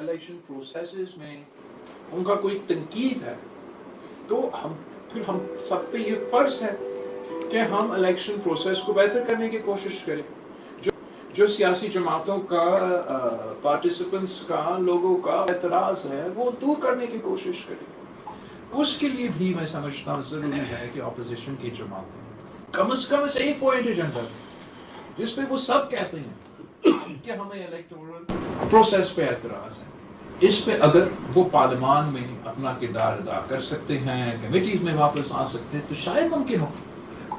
Election processes میں ان کا کوئی تنقید ہے تو ہم سب پہ یہ فرض ہے کہ ہم الیکشن پروسیس کو بہتر کرنے کی کوشش کریں. جو سیاسی جماعتوں کا پارٹیسپنٹس کا لوگوں کا اعتراض ہے وہ دور کرنے کی کوشش کریں. اس کے لیے بھی میں سمجھتا ہوں ضروری ہے کہ اپوزیشن کی جماعتیں کم از کم ایک پوائنٹ ایجنڈا جس پہ وہ سب کہتے ہیں کہ ہمیں الیکٹورل پروسیس پہ اعتراض ہے. اس پہ اگر وہ پارلیمان میں اپنا کردار ادا کر سکتے ہیں، کمیٹیز میں واپس آ سکتے ہیں، تو شاید ممکن ہو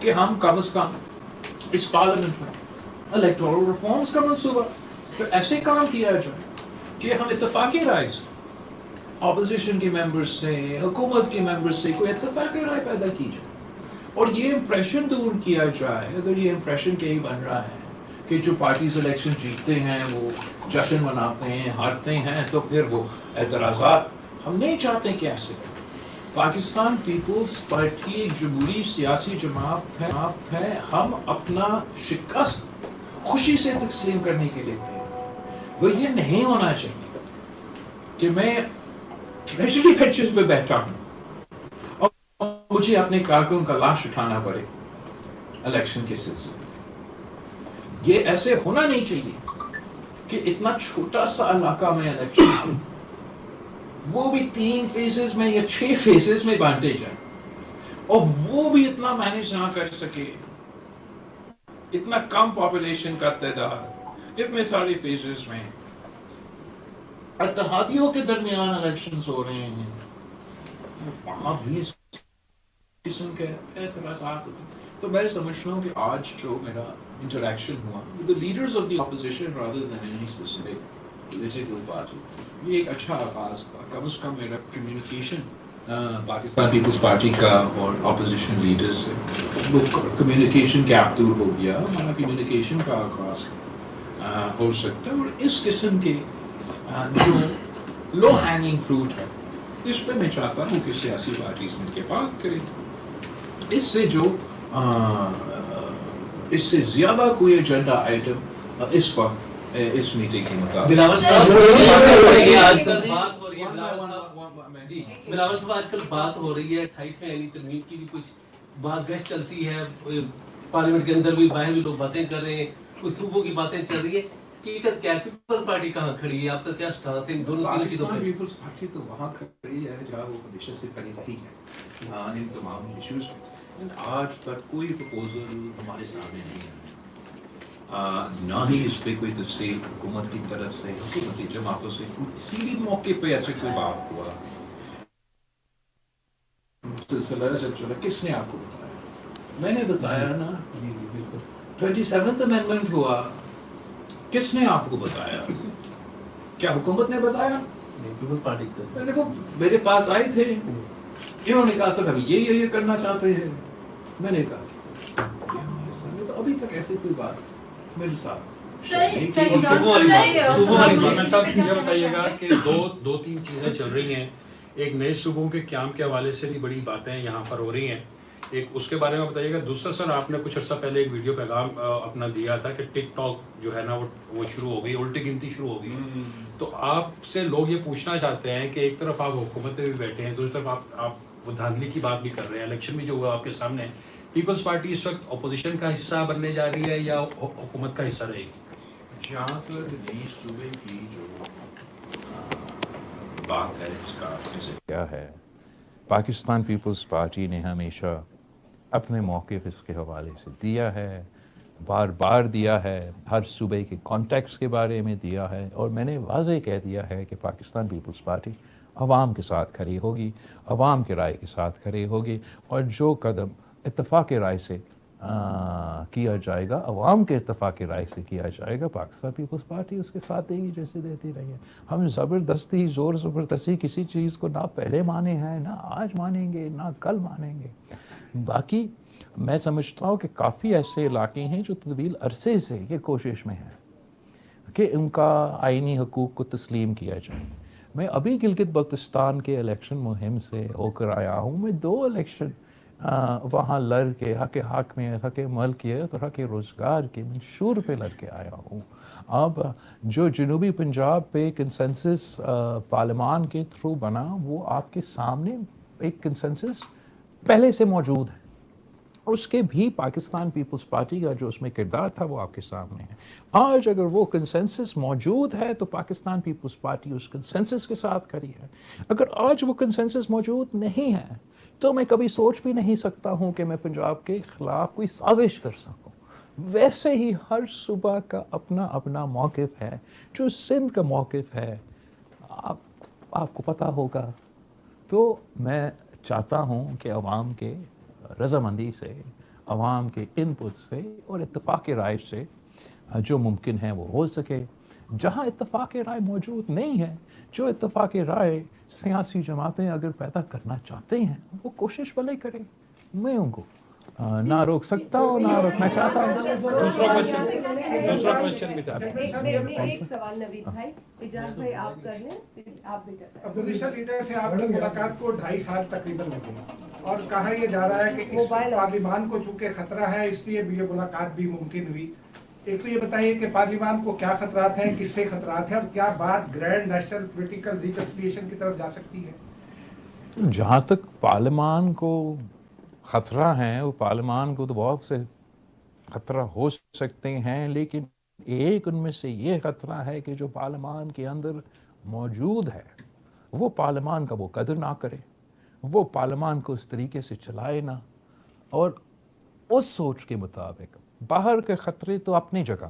کہ ہم کم از کم اس پارلیمنٹ میں الیکٹورل ریفارمز کا منصوبہ تو ایسے کام کیا جائے کہ ہم اتفاقی رائے سے اپوزیشن کے ممبرز سے، حکومت کے ممبرز سے کوئی اتفاقی رائے پیدا کی جائے اور یہ امپریشن دور کیا جائے. اگر یہ امپریشن کہیں بن رہا ہے کہ جو پارٹیز الیکشن جیتتے ہیں وہ جشن مناتے ہیں، ہارتے ہیں، تو پھر وہ اعتراضات ہم نہیں چاہتے کہ ایسے. پاکستان پیپلز پارٹی ایک جمہوری سیاسی جماعت ہے. ہم اپنا شکست خوشی سے تسلیم کرنے کے لیے تھے. وہ یہ نہیں ہونا چاہیے کہ میں ٹریجری بینچز پہ بیٹھا ہوں اور مجھے اپنے کارکن کا لاش اٹھانا پڑے الیکشن کے سلسلے. یہ ایسے ہونا نہیں چاہیے کہ اتنا چھوٹا سا علاقہ میں الیکشن وہ بھی 3 فیزز میں یا 6 فیزز میں بانٹے جائیں اور وہ بھی اتنا مینیج نہ کر سکے. اتنا کم پاپولیشن کا تعداد اتنے سارے فیزز میں اتحادیوں کے درمیان الیکشنز ہو رہے ہیں، وہاں بھی اس قسم کے اعتراضات ہوتے ہیں. تو میں سمجھتا ہوں کہ آج جو میرا انٹریکشن ہوا with the leaders of the opposition rather than any specific political party، یہ ایک اچھا آغاز تھا. کم از کم میرا کمیونیکیشن پاکستان پیپلز پارٹی کا اور اپوزیشن لیڈر سے وہ کمیونیکیشن گیپ دور ہو گیا. ہمارا کمیونیکیشن کا آغاز ہو سکتا ہے اور اس قسم کے جو لو ہینگنگ فروٹ ہے اس پہ میں چاہتا ہوں کہ سیاسی پارٹیز مل کے بات کریں. اس سے جو اس سے زیادہ کوئی ایجنڈا آئٹم اس وقت اس میٹنگ کے مطابق بلاول صاحب آج کل بات ہو رہی ہے، بلاول صاحب آج کل بات ہو رہی ہے 28ویں علی ترمیم کی بھی کچھ بات گشت چلتی ہے پارلیمنٹ کے اندر بھی، باہر بھی لوگ باتیں کر رہے ہیں، کچھ صوبوں کی باتیں چل رہی ہے. کیا پیپلز پارٹی کہاں کھڑی ہے؟ آپ کا کیا سٹانس ہے ان دونوں تینوں چیزوں پہ؟ پاکستان پیپلز پارٹی تو وہاں کھڑی ہے جہاں وہ ہمیشہ سے کھڑی رہی ہے یہاں ان تمام ایشوز میں. آج تک کوئی پروپوزل ہمارے سامنے نہیں ہے، نہ ہی اس پہ کوئی تفصیل حکومت کی طرف سے، حکومتی جماعتوں سے کسی بھی موقع پہ ایسے کوئی بات ہوا. سلسلہ جب چلا کس نے آپ کو بتایا؟ میں نے بتایا نا. جی بالکل. 27th امینڈمنٹ ہوا، کس نے آپ کو بتایا؟ کیا حکومت نے بتایا؟ پیپلز پارٹی وہ میرے پاس آئے تھے، انہوں نے کہا سر ہم یہ کرنا چاہتے ہیں. میں نے کہا یہ ہمارے سامنے تو ابھی تک ایسی کوئی بات میرے ساتھ یہ بتائیے گا کہ دو تین چیزیں چل رہی ہیں. ایک نئے صوبوں کے قیام کے حوالے سے بھی بڑی باتیں یہاں پر ہو رہی ہیں، ایک اس کے بارے میں بتائیے گا. دوسرا سر آپ نے کچھ عرصہ پہلے ایک ویڈیو پیغام اپنا دیا تھا کہ ٹک ٹاک جو ہے نا وہ شروع ہو گئی، الٹی گنتی شروع ہو گئی. تو آپ سے لوگ یہ پوچھنا چاہتے ہیں کہ ایک طرف آپ حکومت میں بھی بیٹھے ہیں، دوسری طرف آپ وہ دھاندلی کی بات بھی کر رہے ہیں. الیکشن بھی جو ہوا آپ کے سامنے، پیپلز پارٹی اس وقت اپوزیشن کا حصہ بننے جا رہی ہے یا حکومت کا حصہ رہے گی؟ جہاں تک نئی صوبے کی جو بات ہے اس کا کیا ہے، پاکستان پیپلز پارٹی نے ہمیشہ اپنے موقف اس کے حوالے سے دیا ہے، بار بار دیا ہے، ہر صوبے کے کانٹیکس کے بارے میں دیا ہے، اور میں نے واضح کہہ دیا ہے کہ پاکستان پیپلز پارٹی عوام کے ساتھ کھڑی ہوگی، عوام کے رائے کے ساتھ کھڑی ہوگی، اور جو قدم اتفاق رائے سے کیا جائے گا، عوام کے اتفاق رائے سے کیا جائے گا، پاکستان پیپلز پارٹی اس کے ساتھ دے گی جیسے دیتی رہی ہے. ہم زبردستی زور زبردستی کسی چیز کو نہ پہلے مانے ہیں، نہ آج مانیں گے، نہ کل مانیں گے. باقی میں سمجھتا ہوں کہ کافی ایسے علاقے ہیں جو طویل عرصے سے یہ کوشش میں ہیں کہ ان کا آئینی حقوق کو تسلیم کیا جائے. میں ابھی گلگت بلتستان کے الیکشن مہم سے ہو کر آیا ہوں. میں 2 الیکشن وہاں لڑ کے حق میں حق ملکیت اور حق روزگار کے منشور پہ لڑ کے آیا ہوں. اب جو جنوبی پنجاب پہ کنسنسس پارلیمان کے تھرو بنا وہ آپ کے سامنے ایک کنسنسس پہلے سے موجود ہے. اس کے بھی پاکستان پیپلز پارٹی کا جو اس میں کردار تھا وہ آپ کے سامنے ہے. آج اگر وہ کنسنسس موجود ہے تو پاکستان پیپلز پارٹی اس کنسنسس کے ساتھ کھڑی ہے. اگر آج وہ کنسنسس موجود نہیں ہے تو میں کبھی سوچ بھی نہیں سکتا ہوں کہ میں پنجاب کے خلاف کوئی سازش کر سکوں. ویسے ہی ہر صوبہ کا اپنا اپنا موقف ہے. جو سندھ کا موقف ہے آپ کو پتہ ہوگا. تو میں چاہتا ہوں کہ عوام کے رضامندی سے، عوام کے ان پٹ سے اور اتفاق رائے سے جو ممکن ہے وہ ہو سکے. جہاں اتفاق رائے موجود نہیں ہے، جو اتفاق رائے سیاسی جماعتیں اگر پیدا کرنا چاہتے ہیں وہ کوشش بھلے کریں. میں ان کو نہ روک سکتا ہوں نہ روکنا چاہتا ہوں. دوسرا کوشچن بھی تھا. ایک سوال نوید بھائی، اجاز بھائی آپ کر لیں پھر آپ بھی کریں. اپوزیشن لیڈر سے آپ کی ملاقات کو 2.5 سال تقریباً لگے اور کہا یہ جا رہا ہے کہ اس پارلیمان کو چونکہ خطرہ ہے اس لیے یہ ملاقات بھی ممکن ہوئی. ایک تو یہ بتائیے کہ پارلیمان کو کیا خطرات ہیں، کس سے خطرات ہیں، اور کیا بات گرینڈ نیشنل پولیٹیکل ریکنسیلیشن کی طرف جا سکتی ہے؟ جہاں تک پارلیمان کو خطرہ ہیں، وہ پارلیمان کو تو بہت سے خطرہ ہو سکتے ہیں، لیکن ایک ان میں سے یہ خطرہ ہے کہ جو پارلیمان کے اندر موجود ہے وہ پارلیمان کا وہ قدر نہ کرے، وہ پارلیمان کو اس طریقے سے چلائے نہ، اور اس سوچ کے مطابق. باہر کے خطرے تو اپنی جگہ،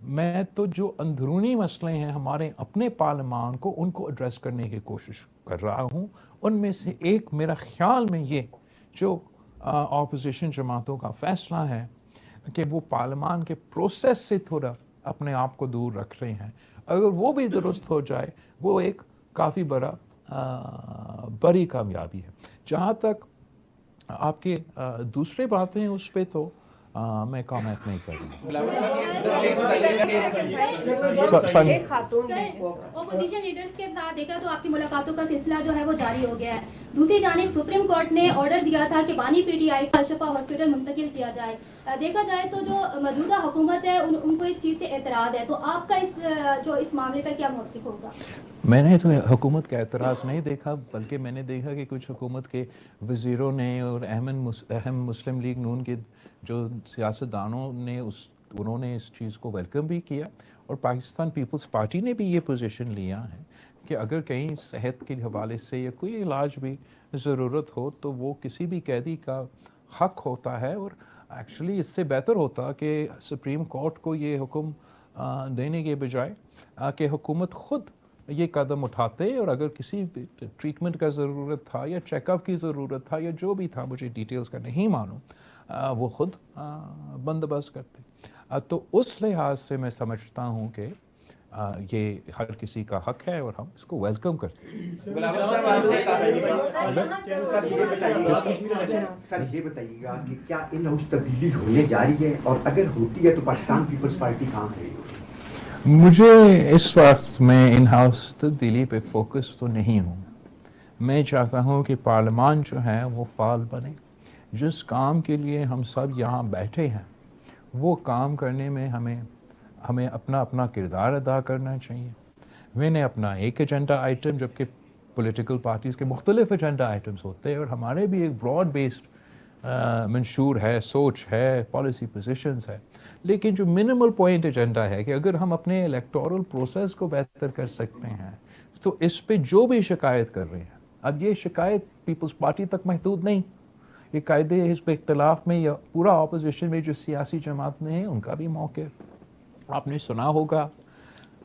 میں تو جو اندرونی مسئلے ہیں ہمارے اپنے پارلیمان کو ان کو ایڈریس کرنے کی کوشش کر رہا ہوں. ان میں سے ایک میرا خیال میں یہ جو اپوزیشن جماعتوں کا فیصلہ ہے کہ وہ پارلیمان کے پروسیس سے تھوڑا اپنے آپ کو دور رکھ رہے ہیں، اگر وہ بھی درست ہو جائے وہ ایک کافی بڑی کامیابی ہے. جہاں تک آپ کے دوسرے باتیں اس پہ تو میں کامنٹ نہیں کروں. ایک خاتون اپوزیشن لیڈرز کے ساتھ دیکھا تو آپ کی ملاقاتوں کا سلسلہ جو ہے وہ جاری ہو گیا ہے. دوسری جانب سپریم کورٹ نے آرڈر دیا تھا کہ بانی پی ٹی آئی کو الشفا ہاسپٹل منتقل کیا جائے. دیکھا جائے تو جو موجودہ حکومت ہے ان کو اس چیز سے اعتراض ہے، تو آپ کا اس معاملے کا کیا موقف ہوگا؟ میں نے تو حکومت کا اعتراض نہیں دیکھا، بلکہ میں نے دیکھا کہ کچھ حکومت کے وزیروں نے اور اہم مسلم لیگ نون کے جو سیاستدانوں نے انہوں نے اس چیز کو ویلکم بھی کیا، اور پاکستان پیپلز پارٹی نے بھی یہ پوزیشن لیا ہے کہ اگر کہیں صحت کے حوالے سے یا کوئی علاج بھی ضرورت ہو تو وہ کسی بھی قیدی کا حق ہوتا ہے. اور ایکچولی اس سے بہتر ہوتا کہ سپریم کورٹ کو یہ حکم دینے کے بجائے کہ حکومت خود یہ قدم اٹھاتے، اور اگر کسی ٹریٹمنٹ کا ضرورت تھا یا چیک اپ کی ضرورت تھا یا جو بھی تھا، مجھے ڈیٹیلز کا نہیں معلوم، وہ خود بندوبست کرتے. تو اس لحاظ سے میں سمجھتا ہوں کہ یہ ہر کسی کا حق ہے اور ہم اس کو ویلکم کرتے ہیں. سر یہ بتائیے گا کہ کیا ان ہاؤس تبدیلی ہونے جا رہی ہے، اور اگر ہوتی ہے تو پاکستان پیپلز پارٹی کہاں کھڑی ہوگی؟ مجھے اس وقت میں ان ہاؤس تبدیلی پہ فوکس تو نہیں ہوں. میں چاہتا ہوں کہ پارلیمان جو ہے وہ فعال بنے. جس کام کے لیے ہم سب یہاں بیٹھے ہیں وہ کام کرنے میں ہمیں اپنا کردار ادا کرنا چاہیے. میں نے اپنا ایک ایجنڈا آئٹم، جبکہ پولیٹیکل پارٹیز کے مختلف ایجنڈا آئٹمز ہوتے ہیں اور ہمارے بھی ایک براڈ بیسڈ منشور ہے، سوچ ہے، پالیسی پوزیشنز ہے. لیکن جو منیمل پوائنٹ ایجنڈا ہے کہ اگر ہم اپنے الیکٹورل پروسیس کو بہتر کر سکتے ہیں تو اس پہ جو بھی شکایت کر رہے ہیں، اب یہ شکایت پیپلز پارٹی تک محدود نہیں، یہ قائد حزب اختلاف میں یا پورا اپوزیشن میں جو سیاسی جماعت میں ہیں ان کا بھی موقف آپ نے سنا ہوگا.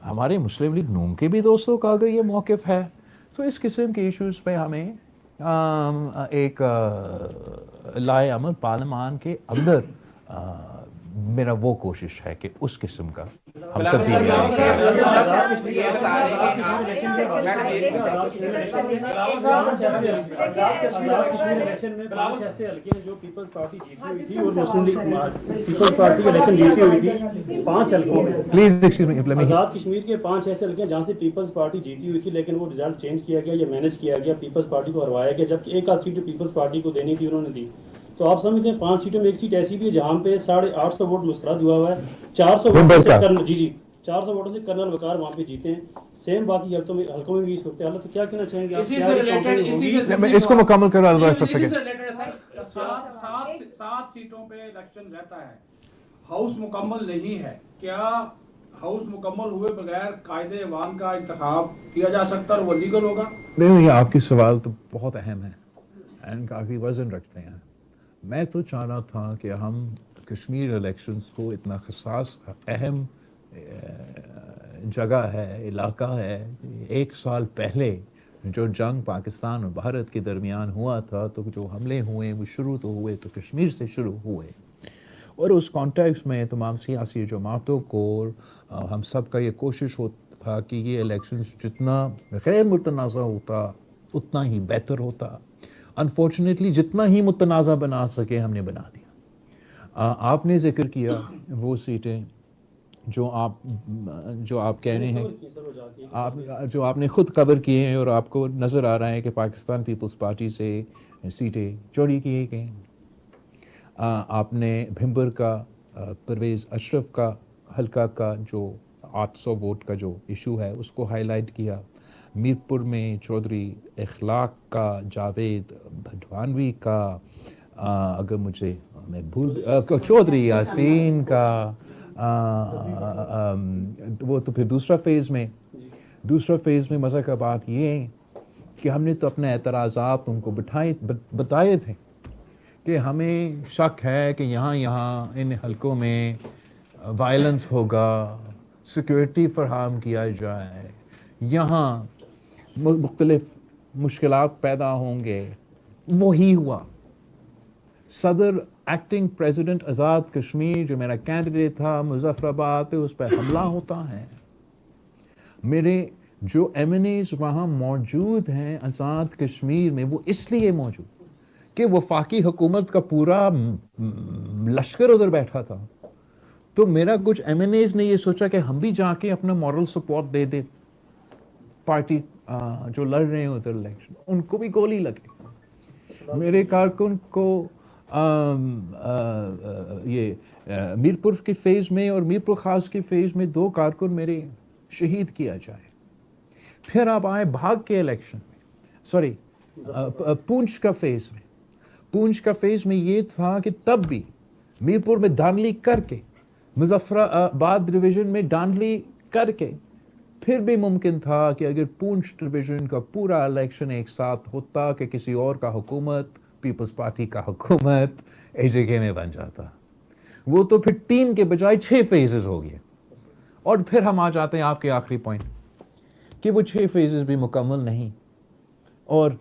ہمارے مسلم لیگ نون کے بھی دوستوں کا اگر یہ موقف ہے تو اس قسم کے ایشوز پہ ہمیں ایک لائے عمل پارلیمان کے اندر میرا وہ کوشش ہے کہ اس قسم کا ہم بلاول تبدیلی صاحب، لائیں۔ یہ بتا دیں کہ آزاد کشمیر الیکشن میں 5 ایسے حلقے ہیں جو پیپلز پارٹی جیتی ہوئی تھی اور مسلم لیگ پیپلز پارٹی کی الیکشن جیتی ہوئی تھی 5 حلقوں میں. Please excuse me, Azad Kashmir کے 5 ایسے حلقے ہیں جہاں سے پیپلز پارٹی جیتی ہوئی تھی، لیکن وہ رزلٹ چینج کیا گیا یا مینیج کیا گیا، پیپلز پارٹی کو ہروایا گیا، جبکہ ایک آدھ سیٹ جو پیپلز پارٹی کو دینی تھی انہوں نے دی. تو آپ سمجھتے ہیں 5 سیٹوں میں ایک سیٹ ایسی بھی ہے جہاں پہ 850 ووٹ مسترد ہوا ہوا ہے. 400 ووٹوں سے کرنل 400 ووٹوں سے کرنل وقار وہاں پہ جیتے ہیں. سیم باقی حلقوں میں بھی صورت حال ہے. تو کیا کہنا چاہیں گے اسی سے ریلیٹڈ میں اس کو مکمل کروا دوں اسی سے ریلیٹڈ سر 7 سیٹوں پہ الیکشن رہتا ہے، ہاؤس مکمل نہیں ہے. کیا ہاؤس مکمل ہوئے بغیر قائد ایوان کا انتخاب کیا جا سکتا اور وہ لیگل ہوگا؟ نہیں، آپ کی سوال تو بہت اہم ہے اینڈ کافی وزن رکھتے ہیں. میں تو چاہ رہا تھا کہ ہم کشمیر الیکشنز کو اتنا حساس اہم جگہ ہے، علاقہ ہے. 1 سال پہلے جو جنگ پاکستان اور بھارت کے درمیان ہوا تھا، تو جو حملے ہوئے وہ شروع تو ہوئے تو کشمیر سے شروع ہوئے، اور اس کانٹیکس میں تمام سیاسی جماعتوں کو ہم سب کا یہ کوشش ہوتا تھا کہ یہ الیکشنز جتنا غیر متنازع ہوتا اتنا ہی بہتر ہوتا. انفارچونیٹلی جتنا ہی متنازع بنا سکے ہم نے بنا دیا. آپ نے ذکر کیا وہ سیٹیں جو آپ کہہ رہے ہیں، جو آپ نے خود کور کیے ہیں اور آپ کو نظر آ رہا ہے کہ پاکستان پیپلز پارٹی سے سیٹیں چوری کی گئیں. آپ نے بھمبر کا پرویز اشرف کا حلقہ کا جو 800 ووٹ کا جو ایشو ہے اس کو ہائی لائٹ کیا. میرپور میں چودھری اخلاق کا، جاوید بھٹوانوی کا، اگر میں چودھری یاسین کا، وہ تو پھر دوسرا فیز میں مزہ کا بات یہ کہ ہم نے تو اپنے اعتراضات ان کو بتائے تھے کہ ہمیں شک ہے کہ یہاں ان حلقوں میں وائلنس ہوگا، سیکورٹی فراہم کیا جائے، یہاں مختلف مشکلات پیدا ہوں گے. وہی ہوا. صدر ایکٹنگ پریزیڈنٹ آزاد کشمیر جو میرا کینڈیڈیٹ تھا مظفر آباد پہ، اس پہ حملہ ہوتا ہے. میرے جو ایم این ایز وہاں موجود ہیں آزاد کشمیر میں، وہ اس لیے موجود کہ وفاقی حکومت کا پورا لشکر ادھر بیٹھا تھا. تو میرا کچھ ایم این ایز نے یہ سوچا کہ ہم بھی جا کے اپنا مورل سپورٹ دے دیں پارٹی جو لڑ رہے ہیں ادھر الیکشن. ان کو بھی گولی لگے. میرے کارکن کو یہ میرپور کے فیز میں اور میرپور خاص کے فیز میں 2 کارکن میرے شہید کیا جائے. پھر آپ آئے بھاگ کے الیکشن میں، پونچھ کا فیز میں یہ تھا کہ تب بھی میرپور میں دھاندلی کر کے، مظفر آباد ڈویژن میں دھاندلی کر کے، پھر بھی ممکن تھا کہ اگر پونچھ ڈویژن کا پورا الیکشن ایک ساتھ ہوتا کہ کسی اور کا حکومت، پیپلز پارٹی کا حکومت ایک جگہ میں بن جاتا. وہ تو پھر 3 کے بجائے 6 فیزز ہو گئے. اور پھر ہم آ جاتے ہیں آپ کے آخری پوائنٹ کہ وہ 6 فیزز بھی مکمل نہیں اور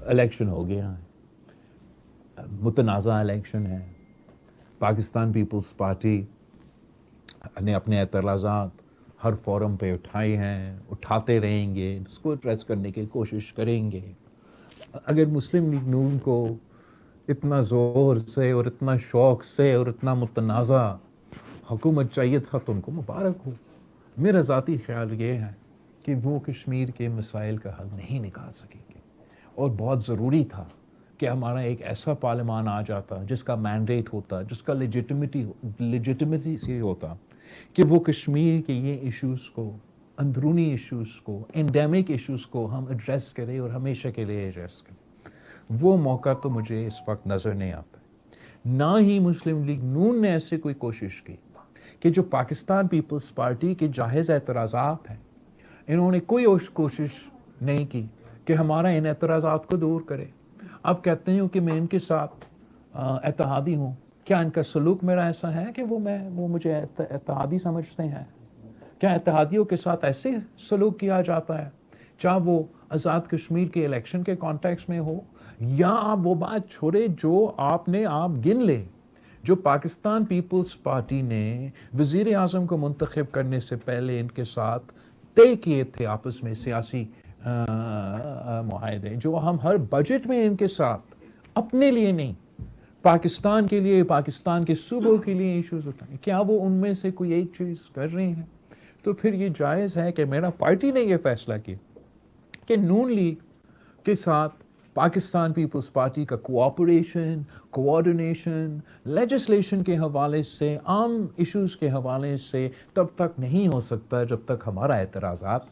الیکشن ہو گیا ہے، متنازع الیکشن ہے. پاکستان پیپلز پارٹی نے اپنے اعتراضات ہر فورم پہ اٹھائے ہیں، اٹھاتے رہیں گے، اس کو ایڈریس کرنے کی کوشش کریں گے. اگر مسلم لیگ نون کو اتنا زور سے اور اتنا شوق سے اور اتنا متنازع حکومت چاہیے تھا تو ان کو مبارک ہو. میرا ذاتی خیال یہ ہے کہ وہ کشمیر کے مسائل کا حل نہیں نکال سکیں گے، اور بہت ضروری تھا کہ ہمارا ایک ایسا پارلیمان آ جاتا جس کا مینڈیٹ ہوتا، جس کا لیجٹمیسی سے ہوتا کہ وہ کشمیر کے یہ ایشوز کو، اندرونی ایشوز کو، انڈیمک ایشوز کو ہم ایڈریس کریں اور ہمیشہ کے لیے ایڈریس کریں. وہ موقع تو مجھے اس وقت نظر نہیں آتا. نہ ہی مسلم لیگ نون نے ایسے کوئی کوشش کی کہ جو پاکستان پیپلز پارٹی کے جائز اعتراضات ہیں، انہوں نے کوئی کوشش نہیں کی کہ ہمارا ان اعتراضات کو دور کرے. اب کہتے ہیں کہ میں ان کے ساتھ اتحادی ہوں. کیا ان کا سلوک میرا ایسا ہے کہ وہ مجھے اتحادی سمجھتے ہیں؟ کیا اتحادیوں کے ساتھ ایسے سلوک کیا جاتا ہے؟ چاہے وہ آزاد کشمیر کے الیکشن کے کانٹیکس میں ہو، یا آپ وہ بات چھوڑے جو آپ گن لے जो पाकिस्तान पीपल्स पार्टी ने वज़ीर आज़म को मुंतखब करने से पहले इनके साथ तय किए थे आपस में सियासी मुआहदे, जो हम हर बजट में इनके साथ अपने लिए नहीं, पाकिस्तान के लिए, पाकिस्तान के सूबों के लिए इश्यूज उठाएं, क्या वो उनमें से कोई एक चीज़ कर रहे हैं? तो फिर ये जायज़ है कि मेरा पार्टी ने ये फैसला किया कि नून लीग के साथ पाकिस्तान पीपल्स पार्टी का कोऑपरेशन, कोऑर्डिनेशन, लेजिस्लेशन के हवाले से, आम इश्यूज़ के हवाले से तब तक नहीं हो सकता जब तक हमारा एतराज़ात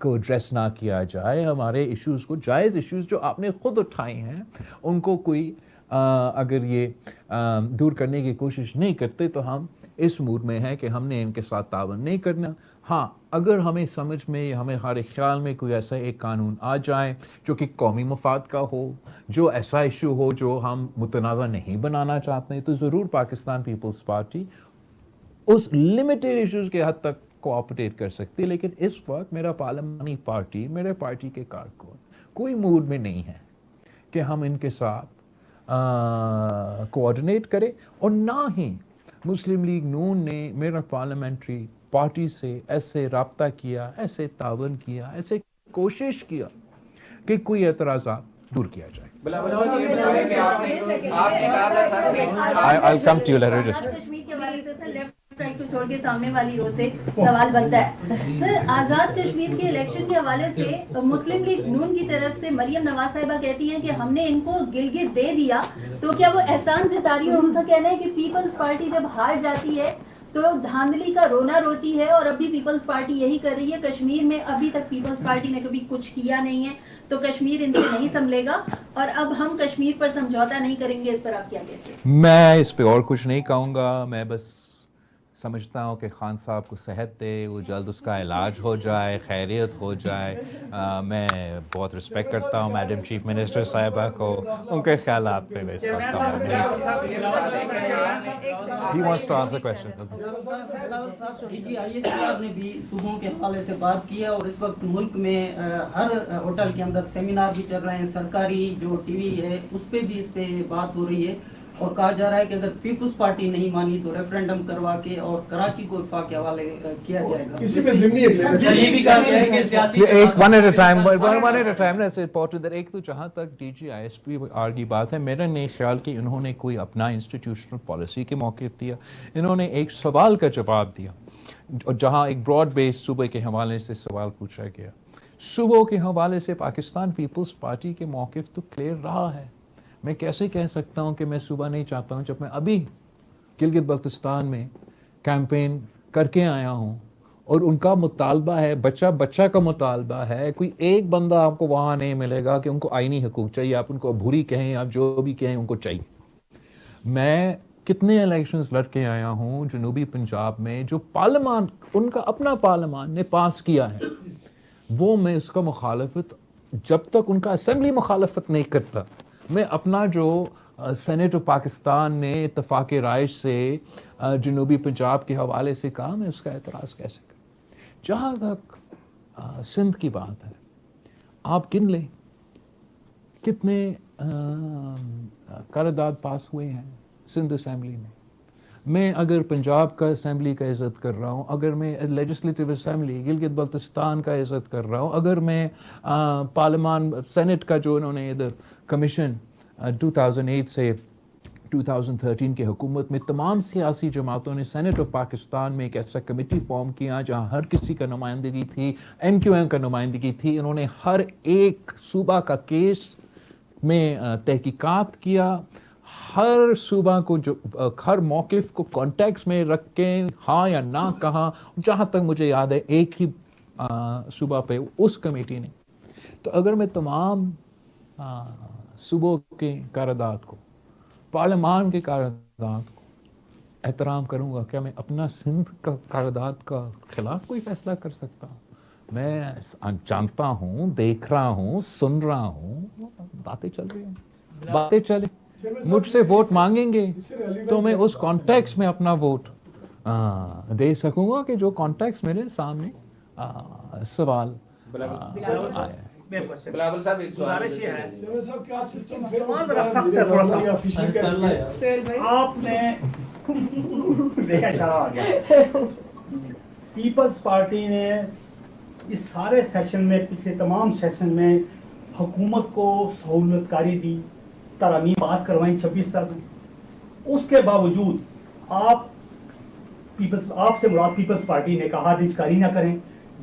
को एड्रेस ना किया जाए, हमारे इश्यूज़ को, जायज़ इश्यूज़ जो आपने ख़ुद उठाए हैं उनको कोई अगर ये दूर करने की कोशिश नहीं करते तो हम इस मूड में हैं कि हमने इनके साथ तावन नहीं करना। हाँ, अगर हमें समझ में, हमें हमारे ख्याल में कोई ऐसा एक कानून आ जाए जो कि कौमी मफाद का हो, जो ऐसा इशू हो जो हम मुतनाज़ा नहीं बनाना चाहते, तो ज़रूर पाकिस्तान पीपल्स पार्टी उस लिमिटेड इश्यूज़ के हद तक कोऑपरेट कर सकती है। लेकिन इस वक्त मेरा पार्लियामानी पार्टी, मेरे पार्टी के कारकुन कोई मूड में नहीं है कि हम इनके साथ कोऑर्डिनेट करें, और ना ही मुस्लिम लीग नून ने मेरा पार्लियामेंट्री पार्टी से ऐसे रब्ता किया, ऐसे तावन किया, ऐसे कोशिश किया कि कोई एतराज़ात दूर किया जाए। I'll come to you later. Kashmir के हवाले से सर लेफ्ट राइट को छोड़ के सामने वाली रो से सवाल बनता है सर, आज़ाद कश्मीर के इलेक्शन के हवाले से मुस्लिम लीग नून की तरफ से मरियम नवाज साहिबा कहती हैं कि हमने इनको गिलगित दे दिया, तो क्या वो एहसान जता रही है? और उनका कहना है कि पीपल्स पार्टी जब हार जाती है तो धांधली का रोना रोती है, और अभी पीपल्स पार्टी यही कर रही है। कश्मीर में अभी तक पीपल्स पार्टी ने कभी कुछ किया नहीं है, तो कश्मीर इनसे नहीं संभलेगा, और अब हम कश्मीर पर समझौता नहीं करेंगे। इस पर आप क्या कहते हैं? मैं इस पे और कुछ नहीं कहूँगा। मैं बस समझता हूँ कि खान साहब को सेहत दे, वो जल्द उसका इलाज हो जाए, खैरियत हो जाए। मैं बहुत रिस्पेक्ट करता हूँ मैडम चीफ मिनिस्टर साहिबा को, उनके ख्यालात पे मैं इस वक्त He wants to answer question. ने भी सूबों के हवाले से बात की है, और इस वक्त मुल्क में हर होटल के अंदर सेमिनार भी चल रहे हैं, सरकारी जो टीवी है उस पर भी इस पे बात हो रही है, और कहा जा रहा है कि अगर पीपल्स पार्टी नहीं मानी तो रेफरेंडम करवा के और कराची को वफाक के हवाले किया जाएगा। इसी में ज़िम्नी ये भी कहा गया है कि सियासी एक one at a time, that's important that एक तो जहाँ तक DGISPR की बात है, मेरा नहीं ख्याल कि इन्होंने कोई अपना इंस्टीट्यूशनल पॉलिसी के मौक़िफ़ दिया। इन्होंने एक सवाल का जवाब दिया, और जहाँ एक ब्रॉड बेस्ड सूबे के हवाले से सवाल पूछा गया। सूबों के हवाले से पाकिस्तान पीपल्स पार्टी के मौक़िफ़ तो क्लियर रहा है। मैं कैसे कह सकता हूँ कि मैं सूबा नहीं चाहता हूँ, जब मैं अभी गिलगित बल्तिस्तान में कैंपेन करके आया हूँ, और उनका मुतालबा है, बच्चा का मुतालबा है, कोई एक बंदा आपको वहाँ नहीं मिलेगा कि उनको आईनी हकूक़ चाहिए, आप उनको अभूरी कहें, आप जो भी कहें, उनको चाहिए। मैं कितने इलेक्शंस लड़ के आया हूँ जनूबी पंजाब में, जो पार्लियामान, उनका अपना पार्लियामान ने पास किया है, वो मैं इसका मुखालफत, जब तक उनका असेंबली मुखालफत नहीं करता, मैं अपना जो सेनेट ऑफ पाकिस्तान ने इत्तफाक राय से जनूबी पंजाब के हवाले से कहा, मैं उसका एतराज़ कैसे करूँ? जहाँ तक सिंध की बात है, आप गिन लें कितने करारदाद पास हुए हैं सिंध असेंबली में। मैं अगर पंजाब का असेंबली का इज़्ज़त कर रहा हूँ, अगर मैं लेजिस्लेटिव असेंबली गिलगित बल्तिस्तान का इज़्ज़त कर रहा हूँ, अगर मैं पार्लियामान सेनेट का जो इन्होंने इधर कमीशन 2008 से 2013 के हुकूमत में तमाम सियासी जमातों ने सेनेट ऑफ पाकिस्तान में एक ऐसा कमेटी फॉर्म किया जहाँ हर किसी का नुमाइंदगी थी, MQM का नुमाइंदगी थी। इन्होंने हर एक सूबा का केस में तहकीकात किया, हर सूबा को जो हर मौक़िफ़ को कॉन्टेक्स्ट में रख के हाँ या ना कहा। जहाँ तक मुझे याद है एक ही सूबा पे उस कमेटी ने। तो अगर मैं तमाम सूबों के करारदाद को, पार्लियामान के करारदाद को एहतराम करूँगा, क्या मैं अपना सिंध का करारदाद का ख़िलाफ़ कोई फ़ैसला कर सकता हूँ? मैं जानता हूँ, देख रहा हूँ, सुन रहा हूँ, बातें चल रही हैं, बातें चले, मुझसे वोट मांगेंगे तो मैं उस कॉन्टेक्स्ट में अपना वोट दे सकूँगा कि जो कॉन्टेक्स्ट मेरे सामने सवाल आया। बिलावल साहब एक सवाल गुजारिश ये है साहब क्या सिस्टम सवाल जरा सख्त है थोड़ा सा सुहेल भाई आपने देखा इशारा आ गया पीपल्स पार्टी ने इस सारे सेशन में पिछले तमाम सेशन में हुकूमत को सहूलतकारी दी, तरमीम पास करवाई 26 साल में, उसके बावजूद आपसे मुराद पीपल्स पार्टी ने कहा दिजकारी ना करें।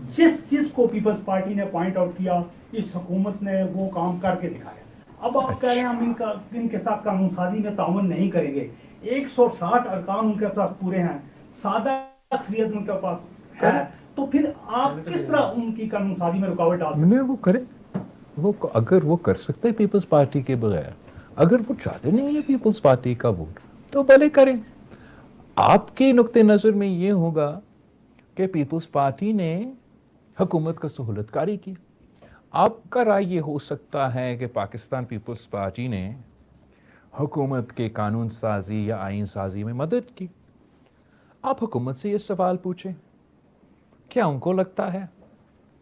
जिस चीज को पीपल्स पार्टी ने पॉइंट आउट किया इस हुकूमत ने वो काम करके दिखाया। अब आप कह रहे हैं हम इनके साथ कानून साजी में ताउन नहीं करेंगे। 160 अरकान उनके पास पूरे हैं, सादा अक्सरियत उनके पास है, तो फिर आप किस तरह उनकी कानून साजी में रुकावट डाल सकते हैं? वो करें, वो अगर वो कर सकते हैं पीपल्स पार्टी के बगैर, अगर वो चाहते नहीं है पीपल्स पार्टी का वोट तो भले करें। आपके नुक्ते नज़र में ये होगा कि पीपल्स पार्टी ने हुकूमत का सहूलतकारी की। आपका राय ये हो सकता है कि पाकिस्तान पीपल्स पार्टी ने हुकूमत के कानून साजी या आइन साजी में मदद की। आप हुकूमत से ये सवाल पूछें, क्या उनको लगता है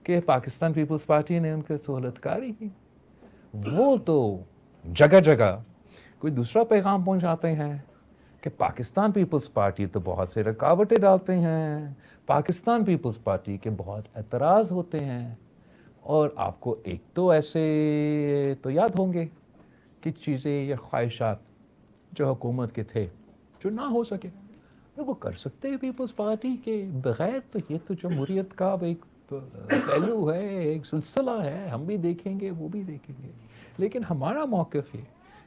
कि पाकिस्तान पीपल्स पार्टी ने उनकी सहूलतकारी की? वो तो जगह जगह कोई दूसरा पैगाम पहुंचाते हैं कि पाकिस्तान पीपल्स पार्टी तो बहुत से रुकावटें डालते हैं, पाकिस्तान पीपल्स पार्टी के बहुत एतराज़ होते हैं। और आपको एक तो ऐसे तो याद होंगे कि चीज़ें या ख्वाहिशात जो हुकूमत के थे जो ना हो सके तो वो कर सकते हैं पीपल्स पार्टी के बग़ैर। तो ये तो जमहूरियत का एक पहलू है, एक सिलसिला है, हम भी देखेंगे वो भी देखेंगे। लेकिन हमारा मौक़िफ़ ये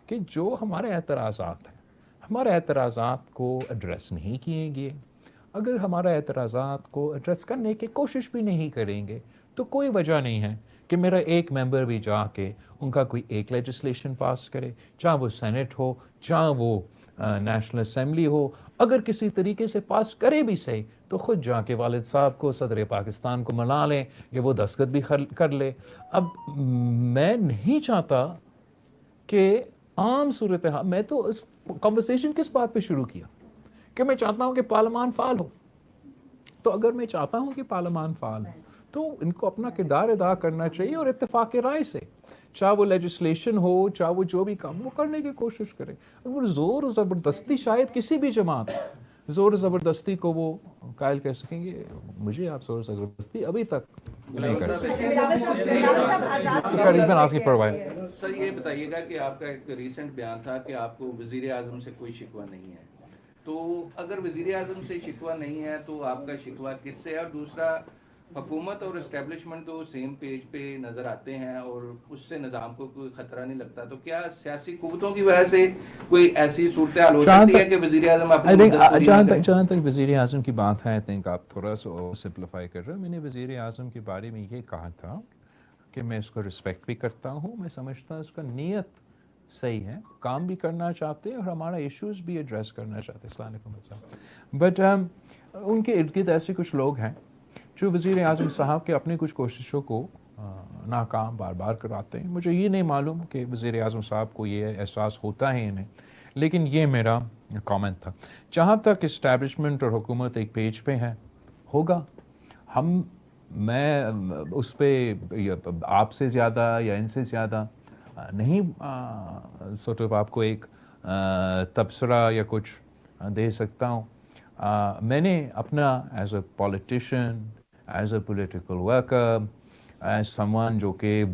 कि जो हमारे एतराज़ात हैं, हमारे एतराज़ात को एड्रेस नहीं किए गए, अगर हमारे एतराज़ात को एड्रेस करने की कोशिश भी नहीं करेंगे तो कोई वजह नहीं है कि मेरा एक मेंबर भी जाके उनका कोई एक लेजिस्लेशन पास करे, चाहे वो सेनेट हो, चाहे वो नेशनल असेंबली हो। अगर किसी तरीके से पास करे भी सही तो ख़ुद जाके वालिद साहब को, सदर पाकिस्तान को मना लें कि वो दस्तखत भी कर ले। अब मैं नहीं चाहता कि आम सूरत हाल, मैं तो इस कन्वर्सेशन किस बात पे शुरू किया कि मैं चाहता हूँ कि पार्लियामान फ़ाल हो। तो अगर मैं चाहता हूँ कि पार्लियामान फ़ाल हो तो इनको अपना किरदार अदा करना चाहिए और इत्तेफाक राय से, चाहे वो लेजिस्लेशन हो, चाहे वो जो भी काम वो करने की कोशिश करें। अगर ज़ोर ज़बरदस्ती, शायद किसी भी जमात ज़ोर ज़बरदस्ती को वो कायल कह सकेंगे, मुझे आप ज़ोर ज़बरदस्ती अभी तक नहीं कर सकते। सर ये बताइएगा कि आपका एक रीसेंट बयान था कि आपको वज़ीर आज़म से कोई शिकवा नहीं है, तो अगर वज़ीर आज़म से शिकवा नहीं है तो आपका शिकवा किससे है? और दूसरा, हुकूमत और इस्टेब्लिशमेंट तो सेम पेज पे नज़र आते हैं और उससे निज़ाम को कोई ख़तरा नहीं लगता, तो क्या सियासी कुव्वतों की वजह से कोई ऐसी सूरत हाल हो सकती है कि वज़ीर आज़म जहाँ तक वज़ीर आज़म की बात है, आई थिंक आप थोड़ा सा सिंप्लीफाई कर रहे हो। मैंने वज़ीर आज़म के बारे में ये कहा था कि मैं इसको रिस्पेक्ट भी करता हूँ, मैं समझता हूँ उसका नीयत सही है, काम भी करना चाहते हैं और हमारा इश्यूज़ भी एड्रेस करना चाहते हैं। अस्सलाम वालेकुम। बट उनके इर्द गिर्द ऐसे कुछ लोग हैं जो वज़ीर आज़म साहब के अपनी कुछ कोशिशों को नाकाम बार बार कराते हैं। मुझे ये नहीं मालूम कि वज़ीर आज़म साहब को ये एहसास होता है इन्हें, लेकिन ये मेरा कमेंट था। जहाँ तक इस्टेब्लिशमेंट और हुकूमत एक पेज पे है, होगा, मैं उस पर आपसे ज़्यादा या इनसे ज़्यादा नहीं सॉर्ट ऑफ आपको एक तबसरा या कुछ दे सकता हूँ। मैंने अपना as a politician, as a political worker, as someone जो कि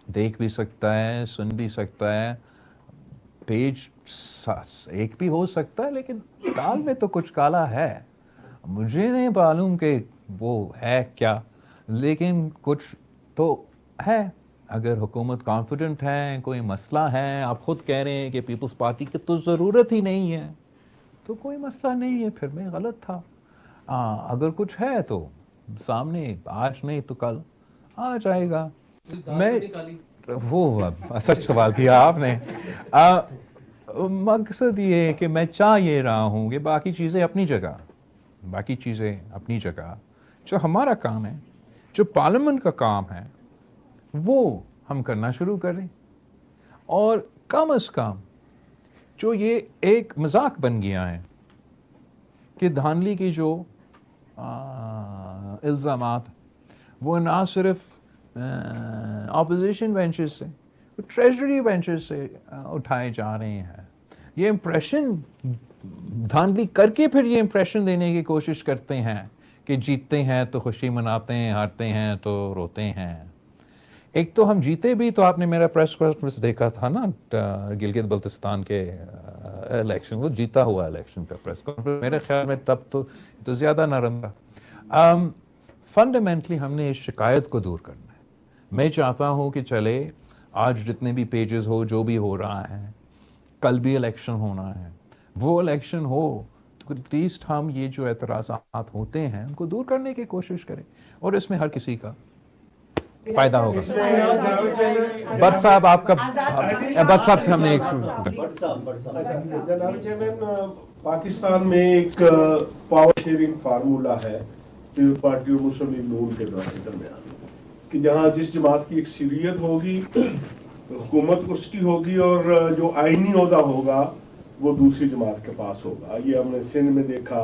देख भी सकता है, सुन भी सकता है, पेज एक भी हो सकता है लेकिन दाल में तो कुछ काला है। मुझे नहीं मालूम कि वो है क्या, लेकिन कुछ तो है। अगर हुकूमत कॉन्फिडेंट है, कोई मसला है, आप खुद कह रहे हैं कि पीपल्स पार्टी की तो ज़रूरत ही नहीं है, तो कोई मसला नहीं है, फिर मैं गलत था। अगर कुछ है तो सामने आज नहीं तो कल आ जाएगा। मैं वो सच सवाल किया आपने। मकसद ये है कि मैं चाह ये रहा हूँ कि बाकी चीज़ें अपनी जगह, जो हमारा काम है, जो पार्लियामेंट का काम है, वो हम करना शुरू करें। और कम अज़ कम जो ये एक मजाक बन गया है कि धांधली की जो इल्ज़ामात वो ना सिर्फ अपोजिशन बेंचेस से, ट्रेजरी बेंचेस से उठाए जा रहे हैं। ये इम्प्रेशन धांधली करके फिर ये इम्प्रेशन देने की कोशिश करते हैं कि जीतते हैं तो खुशी मनाते हैं, हारते हैं तो रोते हैं। एक तो हम जीते भी, तो आपने मेरा प्रेस कॉन्फ्रेंस देखा था ना गिलगित बल्तिस्तान के इलेक्शन, वो जीता हुआ इलेक्शन का प्रेस कॉन्फ्रेंस, मेरे ख्याल में तब तो ज़्यादा नरम था। फंडामेंटली हमने इस शिकायत को दूर करना है। मैं चाहता हूँ कि चले आज जितने भी पेजेस हो, जो भी हो रहा है, कल भी इलेक्शन होना है, वो इलेक्शन हो तो एटलीस्ट हम ये जो एतराज़ात होते हैं उनको दूर करने की कोशिश करें, और इसमें हर किसी का फायदा होगा। बट साहब आपका, बट साहब से हमने एक पाकिस्तान में एक पावर शेयरिंग फार्मूला है पीपल्स पार्टी और मुस्लिम लीग नून के दरमियान, कि जहाँ जिस जमात की अक्सरियत होगी हुकूमत उसकी होगी, और जो आईनी ओहदा होगा वो दूसरी जमात के पास होगा। ये हमने सिंध में देखा,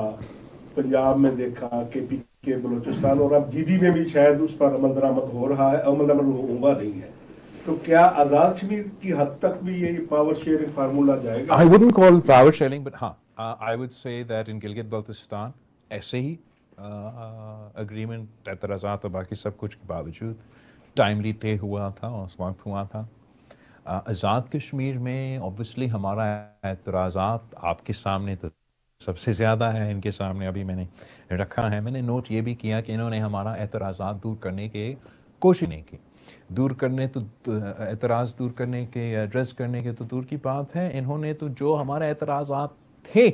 पंजाब में देखा, KP के बलूचिस्तान, और अब GB में भी शायद उस पर अमल दरामद हो रहा है, अमल दरामद हुआ नहीं है। तो क्या आज़ाद कश्मीर की हद तक भी ये पावर शेयरिंग फार्मूला जाएगा? I wouldn't call power sharing, but हाँ, I would say that in Gilgit Baltistan ऐसे ही एग्रीमेंट एतराज़ात और बाकी सब कुछ के बावजूद टाइमली तय हुआ था और उस वक्त हुआ था। आज़ाद कश्मीर में ऑब्वियसली हमारा एतराज़ात आपके सामने तो सबसे ज़्यादा है, इनके सामने अभी मैंने रखा है। मैंने नोट ये भी किया कि इन्होंने हमारा एतराज़ात दूर करने की कोशिश नहीं की। दूर करने तो एतराज़ दूर करने के, एड्रेस करने के तो दूर की बात है, इन्होंने तो जो हमारे एतराज़ात थे,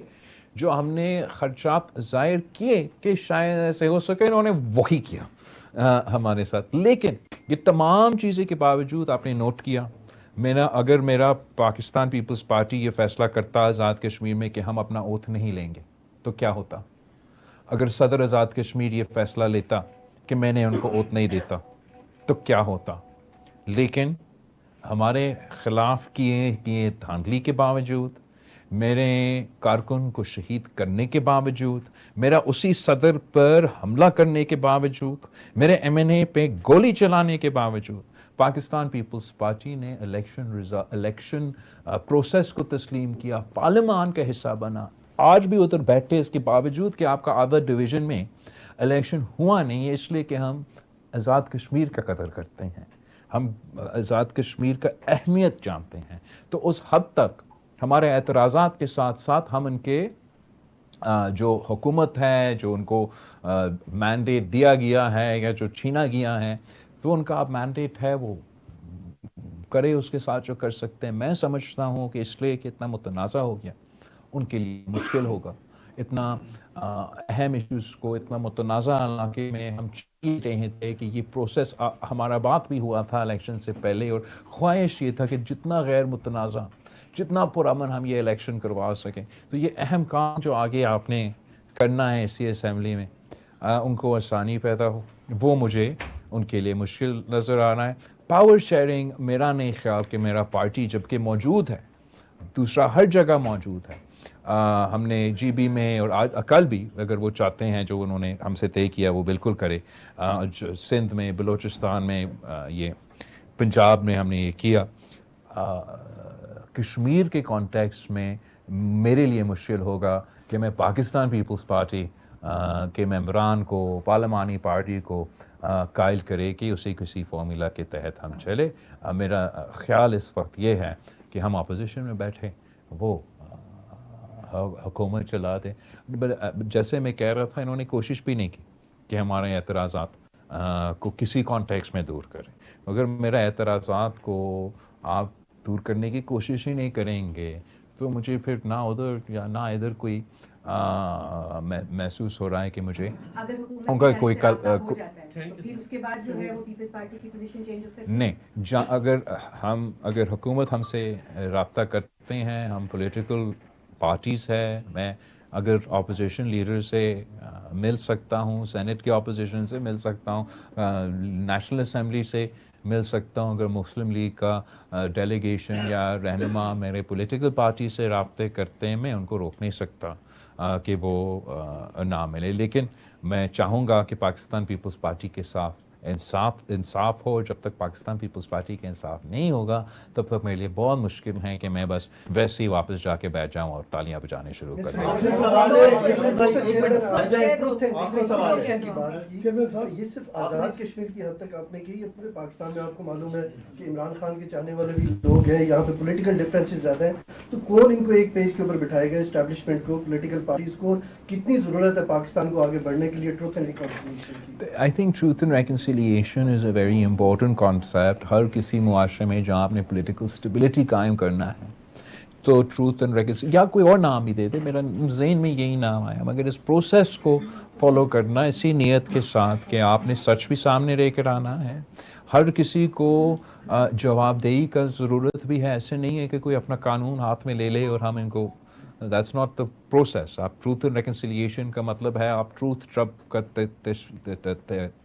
जो हमने खर्चात ज़ाहिर किए कि शायद ऐसे हो सके, इन्होंने वही किया हमारे साथ। लेकिन ये तमाम चीज़ें के बावजूद आपने नोट किया, अगर मेरा पाकिस्तान पीपल्स पार्टी ये फैसला करता आज़ाद कश्मीर में कि हम अपना ओथ नहीं लेंगे तो क्या होता? अगर सदर आज़ाद कश्मीर ये फैसला लेता कि मैंने उनको ओथ नहीं देता तो क्या होता? लेकिन हमारे ख़िलाफ़ किए धांधली के बावजूद, मेरे कारकुन को शहीद करने के बावजूद, मेरा उसी सदर पर हमला करने के बावजूद, मेरे MNA पे गोली चलाने के बावजूद, पाकिस्तान पीपल्स पार्टी ने इलेक्शन प्रोसेस को तस्लीम किया, पार्लियामान का हिस्सा बना। आज भी उधर बैठे इसके बावजूद कि आपका आधा डिवीज़न में इलेक्शन हुआ नहीं है, इसलिए कि हम आज़ाद कश्मीर का कदर करते हैं, हम आज़ाद कश्मीर का अहमियत जानते हैं। तो उस हद तक हमारे एतराज़ात के साथ साथ हम उनके जो हुकूमत है, जो उनको मैंडेट दिया गया है या जो छीना गया है, तो उनका अब मैंडेट है, वो करे उसके साथ जो कर सकते हैं। मैं समझता हूँ कि इसलिए कि इतना मुतनाज़ा हो गया, उनके लिए मुश्किल होगा इतना अहम इश्यूज़ को इतना मुतनाज़ा इलाके में हम चाह रहे थे कि ये प्रोसेस, हमारा बात भी हुआ था इलेक्शन से पहले, और ख्वाहिश ये था कि जितना गैर मुतनाज़ा, जितना पुरअमन हम ये इलेक्शन करवा सकें। तो ये अहम काम जो आगे आपने करना है इसी असम्बली में, उनको आसानी पैदा हो, वो मुझे उनके लिए मुश्किल नज़र आ रहा है। पावर शेयरिंग मेरा नहीं ख्याल कि मेरा पार्टी जबकि मौजूद है, दूसरा हर जगह मौजूद है। हमने GB में और आज कल भी अगर वो चाहते हैं जो उन्होंने हमसे तय किया वो बिल्कुल करे। सिंध में, बलूचिस्तान में, ये पंजाब में हमने ये किया। कश्मीर के कॉन्टेक्स्ट में मेरे लिए मुश्किल होगा कि मैं पाकिस्तान पीपल्स पार्टी के मेंबरान को, पार्लिमानी पार्टी को कायल करे कि उसी किसी फार्मूला के तहत हम चले। मेरा ख्याल इस वक्त ये है कि हम अपोजिशन में बैठे, वो हुकूमत चला दे। जैसे मैं कह रहा था, इन्होंने कोशिश भी नहीं की कि हमारे एतराज़ात को किसी कॉन्टेक्स्ट में दूर करें। अगर मेरा एतराज़ात को आप दूर करने की कोशिश ही नहीं करेंगे तो मुझे फिर ना उधर या ना इधर कोई महसूस हो रहा है कि मुझे उनका कोई कल फिर उसके बाद जो है वो पीपल्स पार्टी की पोजीशन चेंज हो सकती है। नहीं, अगर हुकूमत हमसे रब्ता करते हैं, हम पॉलिटिकल पार्टीज़ है, मैं अगर अपोजिशन लीडर से मिल सकता हूँ, सेनेट के अपोजिशन से मिल सकता हूँ, नेशनल असम्बली से मिल सकता हूँ, अगर मुस्लिम लीग का डेलीगेशन या रहनुमा मेरे पॉलिटिकल पार्टी से रब्ते करते हैं, मैं उनको रोक नहीं सकता कि वो ना मिले। लेकिन मैं चाहूँगा कि पाकिस्तान पीपल्स पार्टी के साथ इंसाफ हो, जब तक पाकिस्तान पीपल्स पार्टी का इंसाफ नहीं होगा तब तक मेरे लिए बहुत मुश्किल है कि मैं बस वैसे ही वापस जाके बैठ जाऊं और तालियां बजाने शुरू कर दूं। ये सिर्फ आज़ाद कश्मीर की हद तक आपने की, पूरे पाकिस्तान में आपको मालूम है कि इमरान खान के चाहने वाले भी लोग हैं, यहाँ पे पॉलिटिकल डिफरेंसेस ज़्यादा हैं, तो कौन इनको एक पेज के ऊपर बिठाएगा, एस्टैब्लिशमेंट को, पॉलिटिकल पार्टीज को? कितनी ज़रूरत है पाकिस्तान को आगे बढ़ने के लिए ट्रूथ एंड रिकॉन्सिलिएशन की? I think truth and reconciliation is a very important concept. हर किसी मुआशरे में जहाँ आपने पॉलिटिकल स्टेबिलिटी कायम करना है तो ट्रूथ एंड रिकन्सिलिएशन, या कोई और नाम ही दे दे, मेरा ज़हन में यही नाम आया, मगर इस प्रोसेस को फॉलो करना इसी नीयत के साथ कि आपने सच भी सामने लेकर आना है, हर किसी को जवाबदेही का ज़रूरत भी है। ऐसे नहीं है कि कोई अपना कानून हाथ में ले ले और हम इनको, दैट्स नॉट द प्रोसेस। आप ट्रूथ एंड रिकन्सिलिएशन का मतलब है आप ट्रूथ जब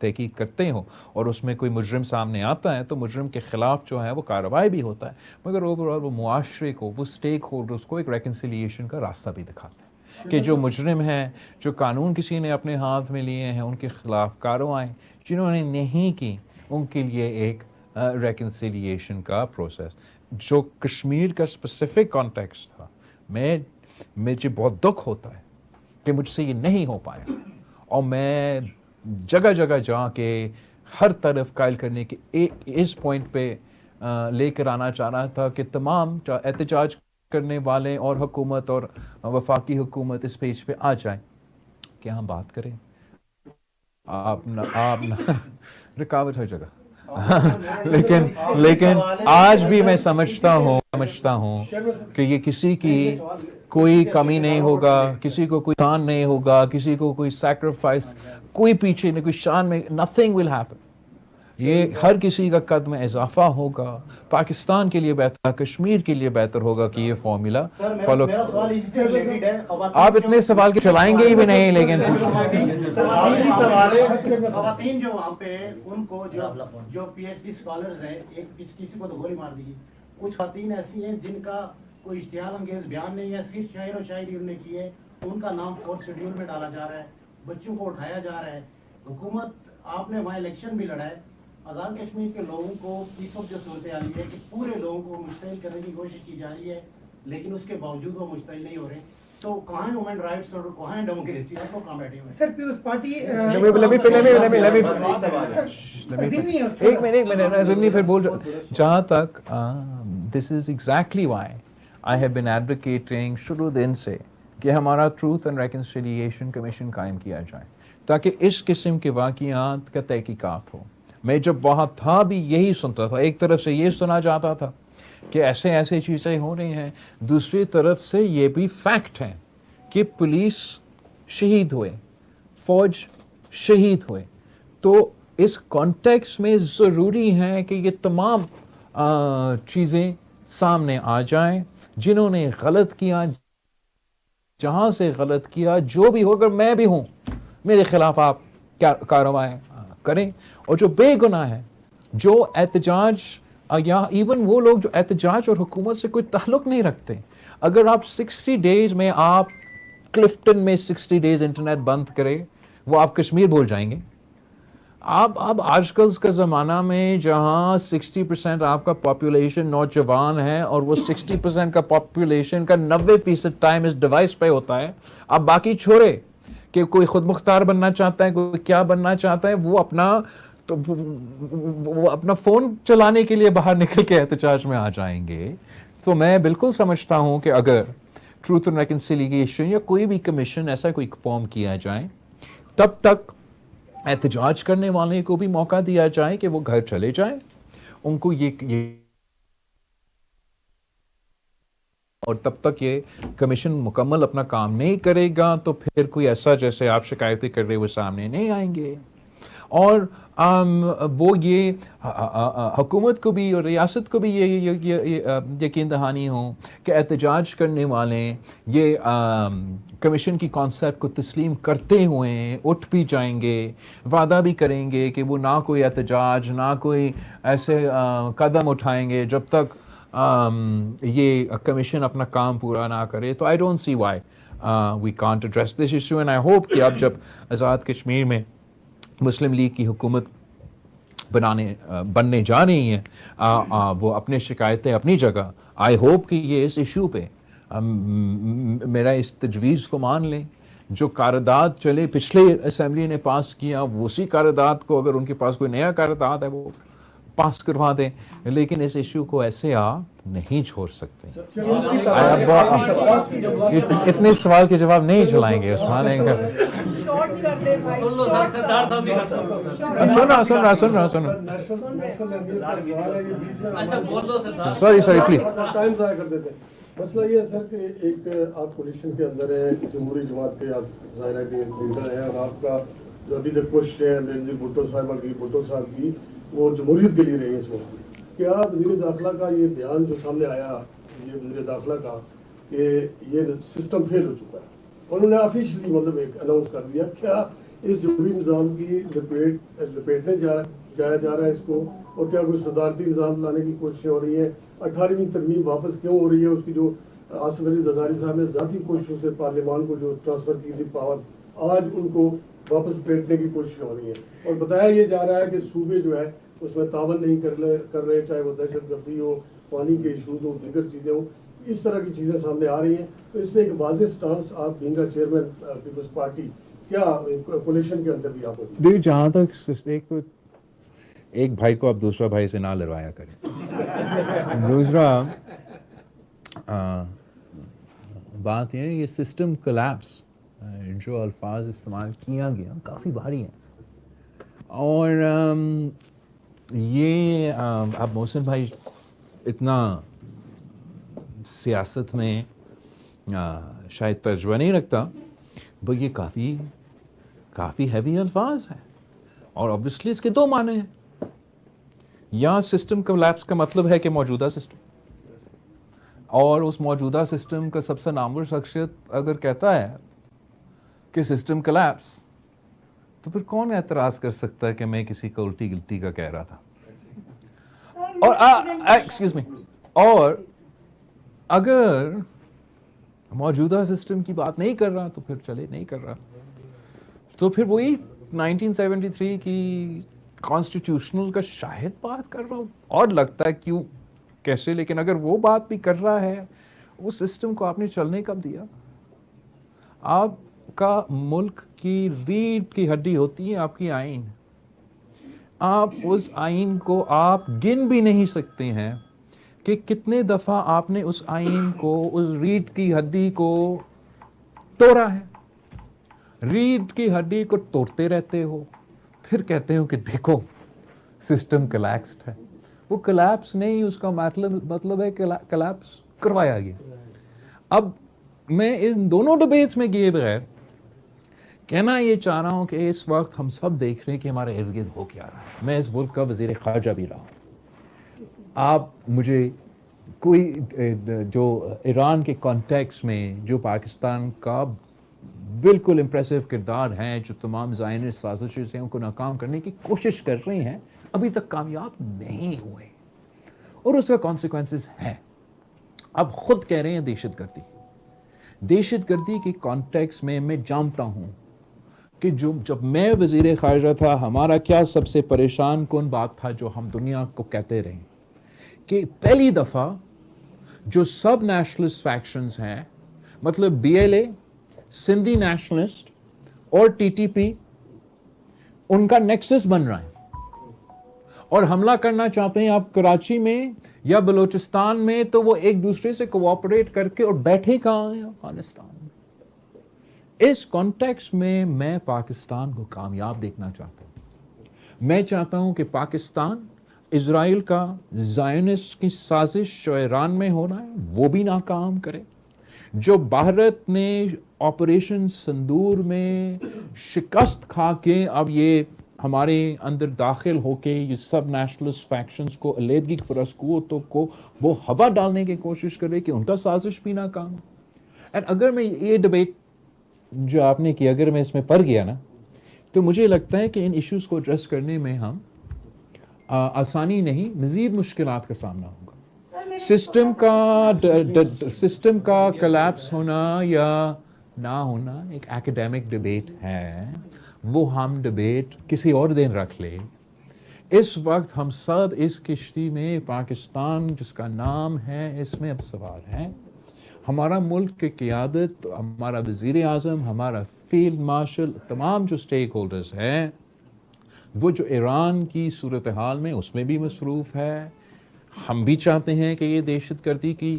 तहकीक करते हो और उसमें कोई मुजरिम सामने आता है तो मुजरिम के ख़िलाफ़ जो है वो कार्रवाई भी होता है, मगर ओवरऑल वो मुआशरे को, वो स्टेक होल्डर्स को एक रिकन्सिलिएशन का रास्ता भी दिखाते हैं कि जो मुजरिम हैं, जो कानून किसी ने अपने हाथ में लिए हैं, उनके ख़िलाफ़ कार्रवाई, जिन्होंने नहीं की उनके लिए एक रिकन्सिलिएशन का प्रोसेस। जो कश्मीर का स्पेसिफिक कॉन्टेक्स्ट था, मुझे बहुत दुख होता है कि मुझसे ये नहीं हो पाया, और मैं जगह जगह जाके हर तरफ कायल करने के इस पॉइंट पे लेकर आना चाह रहा था कि तमाम एहतजाज करने वाले और हुकूमत और वफाकी हुकूमत इस पेज पे आ जाए कि हम बात करें। आप ना रुकावट हर जगह लेकिन आज भी मैं समझता हूँ कि ये किसी की कोई कमी नहीं होगा, किसी को कोई तान नहीं होगा, किसी को कोई सैक्रिफाइस, कोई पीछे नहीं, कोई शान में, नथिंग विल हैपन। ये हर किसी का कद में इजाफा होगा, पाकिस्तान के लिए बेहतर, कश्मीर के लिए बेहतर होगा कि ये फॉर्मूला फॉलो। आप इतने सवाल के चलाएंगे ही भी नहीं, लेकिन खवातीन जो वहाँ पे उनको जो PhD स्कॉलर्स हैं, एक किसी को तो गोली मार दी, कुछ खवातीन ऐसी हैं जिनका कोई इश्तिहार अंगेज बयान नहीं है, सिर्फ शायर और शायरी उन्होंने की है, उनका नाम 4th शेड्यूल में डाला जा रहा है, बच्चों को उठाया जा रहा है। हुकूमत, आपने वहाँ इलेक्शन भी लड़ा है, आज़ाद कश्मीर के लोगों को इस वक्त जो सूरत हाल है कि पूरे लोगों को मुश्तइल करने की कोशिश की जा रही है, लेकिन उसके बावजूद वो मुश्तइल नहीं हो रहे। तो कहाँ है ह्यूमन राइट्स और कहाँ है डेमोक्रेसी? आप लोग कहाँ बैठे हुए? सर पीपल्स पार्टी एक मिनट फिर बोल, जहाँ तक this is exactly why I have been advocating शुरू दिन से कि हमारा ट्रूथ एंड रिकन्सिलिएशन कमीशन कायम किया जाए, ताकि इस किस्म के वाक़ियात का तहकीकात हो। मैं जब वहाँ था भी यही सुनता था, एक तरफ से ये सुना जाता था कि ऐसे ऐसे चीज़ें हो रही हैं, दूसरी तरफ से ये भी फैक्ट है कि पुलिस शहीद हुए, फ़ौज शहीद हुए। तो इस कॉन्टेक्स्ट में ज़रूरी है कि ये तमाम चीज़ें सामने आ जाएं। जिन्होंने गलत किया, जहाँ से गलत किया, जो भी हो, अगर मैं भी हूँ, मेरे खिलाफ आप क्या कार्रवाई करें। और जो बेगुनाह है, जो एहतजाज, या इवन वो लोग जो एहतजाज और हुकूमत से कोई ताल्लुक़ नहीं रखते, अगर आप 60 डेज़ में, आप क्लिफ्टन में 60 डेज़ इंटरनेट बंद करें, वो आप कश्मीर भूल जाएंगे। अब आजकल का ज़माना में जहाँ 60% आपका पॉपुलेशन नौजवान है और वो 60% का पॉपुलेशन का 90% टाइम इस डिवाइस पे होता है। अब बाकी छोड़े कि कोई खुद मुख्तार बनना चाहता है, कोई क्या बनना चाहता है, वो अपना फ़ोन चलाने के लिए बाहर निकल के एहतजाज में आ जाएंगे। तो मैं बिल्कुल समझता हूँ कि अगर ट्रूथ एंड रिकन्सिलिएशन या कोई भी कमीशन ऐसा कोई फॉर्म किया जाए, तब तक एहतजाज करने वाले को भी मौका दिया जाए कि वो घर चले जाएं। उनको ये और तब तक ये कमीशन मुकम्मल अपना काम नहीं करेगा तो फिर कोई ऐसा, जैसे आप शिकायतें कर रहे, वो सामने नहीं आएंगे। और वो ये हुकूमत को भी और रियासत को भी ये यकीन दहानी हो कि एहतजाज करने वाले ये कमीशन की कॉन्सेप्ट को तस्लीम करते हुए उठ भी जाएंगे, वादा भी करेंगे कि वो ना कोई एहतजाज, ना कोई ऐसे कदम उठाएंगे जब तक ये कमीशन अपना काम पूरा ना करे। तो I don't see why we can't address this issue, and I hope कि अब जब आज़ाद कश्मीर में मुस्लिम लीग की हुकूमत बनने जा रही हैं, वो अपने शिकायतें अपनी जगह. आई होप कि ये इस इशू पे मेरा इस तजवीज़ को मान लें. जो करारदाद चले पिछले असेंबली ने पास किया, उसी करारदाद को अगर उनके पास कोई नया करारदाद है वो पास करवा दें, लेकिन इस इशू को ऐसे आप नहीं छोड़ सकते. इतने सवाल के जवाब नहीं चलाएंगे उस्मान. Sorry please. टाइम ज़ाया कर देते हैं. मसला ये है सर कि एक आप कोलिशन के अंदर है, जमहूरी जमात के आप ज़ाहिर है कि लीडर हैं, और आपका जो अभी तक कोशिश है बेनज़ीर भुट्टो साहब की वो जमहूरियत के लिए रही है इस वक्त. क्या वज़ीर दाखिला का ये बयान जो सामने आया, ये वज़ीर दाखिला का कि ये सिस्टम फेल हो चुका है, उन्होंने ऑफिशियली मतलब एक अनाउंस कर दिया, क्या इस जमहूरी निज़ाम की लपेटने जाया जा रहा है इसको, और क्या कोई सदारती निज़ाम लाने की कोशिशें हो रही हैं? 18वीं तरमीम वापस क्यों हो रही है? उसकी जो आसिफ अली ज़रदारी साहब ने ज़ाती कोशिशों से पार्लियामान को जो ट्रांसफ़र की थी पावर, आज उनको वापस लपेटने की कोशिश हो रही है. और बताया ये जा रहा है कि सूबे जो है उसमें तावन नहीं कर रहे, चाहे वो दहशत गर्दी हो, पानी के इशूज़ हो, दीगर चीज़ें हो, इस तरह की चीज़ें सामने आ रही हैं. तो इसमें एक वाज़ेह स्टांस आप बीइंग चेयरमैन पीपल्स पार्टी, क्या कोलिशन के अंदर भी आप देखिए, जहाँ तक एक भाई को आप दूसरा भाई से ना लड़वाया करें. दूसरा बात ये सिस्टम कोलैप्स, जो अल्फाज इस्तेमाल किया गया काफ़ी भारी हैं. और ये अब मोहसिन भाई इतना सियासत में शायद तजुर्बा नहीं रखता, पर ये काफ़ी हैवी अल्फाज हैं. और ऑब्वियसली इसके दो माने हैं. या सिस्टम कोलैप्स का मतलब है कि मौजूदा सिस्टम, और उस मौजूदा सिस्टम का सबसे नामवर शख्सियत अगर कहता है कि सिस्टम कोलैप्स, तो फिर कौन एतराज़ कर सकता है कि मैं किसी को उल्टी गिल्टी का कह रहा था. और एक्सक्यूज मी, और अगर मौजूदा सिस्टम की बात नहीं कर रहा तो फिर चले नहीं कर रहा, तो फिर वही 1973 की कॉन्स्टिट्यूशनल का शायद बात कर रहा हूँ. और लगता है क्यों कैसे, लेकिन अगर वो बात भी कर रहा है, उस सिस्टम को आपने चलने कब दिया? आपका मुल्क की रीढ़ की हड्डी होती है आपकी आइन. आप उस आइन को आप गिन भी नहीं सकते हैं कि कितने दफ़ा आपने उस आइन को, उस रीढ़ की हड्डी को तोड़ा है. रीढ़ की हड्डी को तोड़ते रहते हो, फिर कहते हो कि देखो सिस्टम कोलैप्स्ड है. वो कोलैप्स नहीं, उसका मतलब है कोलैप्स करवाया गया. अब मैं इन दोनों डिबेट्स में गए बगैर कहना ये चाह रहा हूँ कि इस वक्त हम सब देख रहे हैं कि हमारे इर्द गिर्द हो क्या रहा है. मैं इस मुल्क का वज़ीर ख़ारजा भी रहा हूँ. आप मुझे कोई जो ईरान के कॉन्टेक्स्ट में जो पाकिस्तान का बिल्कुल इम्प्रेसिव किरदार हैं, जो तमाम ज़ायनिस्ट साजिशें हैं उनको नाकाम करने की कोशिश कर रही हैं, अभी तक कामयाब नहीं हुए, और उसका कॉन्सिक्वेंसेस हैं. अब खुद कह रहे हैं दहशतगर्दी के कॉन्टेक्स्ट में मैं जानता हूँ कि जब मैं वज़ीर ख़ारजा था, हमारा क्या सबसे परेशान कौन बात था जो हम दुनिया को कहते रहे कि पहली दफ़ा जो सब नेशनलिस्ट फैक्शंस हैं, मतलब BLA, सिंधी नेशनलिस्ट और TTP, उनका नेक्सस बन रहा है और हमला करना चाहते हैं आप कराची में या बलूचिस्तान में, तो वो एक दूसरे से कोऑपरेट करके और बैठे कहाँ हैं? अफगानिस्तान में. इस कॉन्टेक्स्ट में मैं पाकिस्तान को कामयाब देखना चाहता हूँ. मैं चाहता हूँ कि पाकिस्तान इजराइल का ज़ायनिस्ट की साजिश जो ईरान में हो रहा है वो भी नाकाम करे. जो भारत ने ऑपरेशन संदूर में शिकस्त खा के अब ये हमारे अंदर दाखिल होके ये सब नेशनलिस्ट फैक्शंस को, अलीदगी परस्त कुव्वतों को वो हवा डालने की कोशिश करे कि उनका साजिश भी नाकाम. एंड अगर मैं ये डिबेट जो आपने की अगर मैं इसमें पड़ गया ना, तो मुझे लगता है कि इन इश्यूज़ को एड्रेस करने में हम आसानी नहीं, मज़ीद मुश्किलात का सामना होगा. सिस्टम का कोलैप्स होना या ना होना एक एकेडमिक डिबेट है, वो हम डिबेट किसी और दिन रख ले. इस वक्त हम सब इस किश्ती में, पाकिस्तान जिसका नाम है, इसमें अब सवाल है। हमारा मुल्क की क़ियादत, हमारा वज़ीर आज़म, हमारा फील्ड मार्शल, तमाम जो स्टेक होल्डर्स हैं, वो जो ईरान की सूरत हाल में उसमें भी मसरूफ़ है। हम भी चाहते हैं कि ये दहशतगर्दी की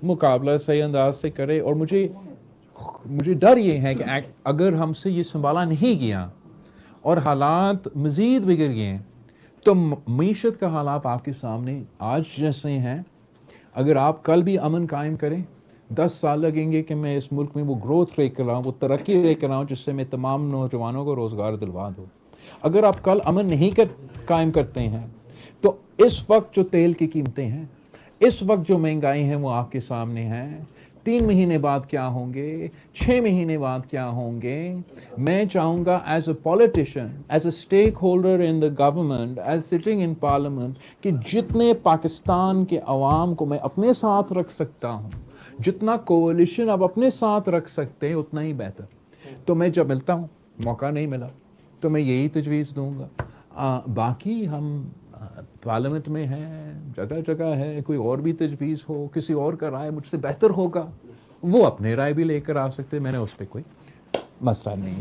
मुकाबला सही अंदाज से करे, और मुझे डर ये है कि अगर हमसे ये संभाला नहीं गया और हालात मज़ीद बिगड़ गए तो मईशत का हालात आपके सामने आज जैसे हैं। अगर आप कल भी अमन कायम करें, 10 साल लगेंगे कि मैं इस मुल्क में वो ग्रोथ लेकर आऊँ, वो तरक्की लेकर आऊँ जिससे मैं तमाम नौजवानों को रोज़गार दिलवा दूँ। अगर आप कल अमन नहीं कायम करते हैं तो इस वक्त जो तेल की कीमतें हैं, इस वक्त जो महंगाई है, वो आपके सामने है। 3 महीने बाद क्या होंगे, 6 महीने बाद क्या होंगे। मैं चाहूँगा as a politician, as a stakeholder in the government, as sitting in parliament, कि जितने पाकिस्तान के अवाम को मैं अपने साथ रख सकता हूँ, जितना कोalition अब अपने साथ रख सकते हैं, उतना ही बेहतर। तो मैं जब मिलता हूँ, मौका नहीं मिला तो मैं यही तजवीज़ दूँगा। बाकी हम पार्लियामेंट में हैं, जगह जगह है, कोई और भी तजवीज़ हो, किसी और का राय मुझसे बेहतर होगा, वो अपने राय भी लेकर आ सकते हैं, मैंने उस पर कोई मसला नहीं है।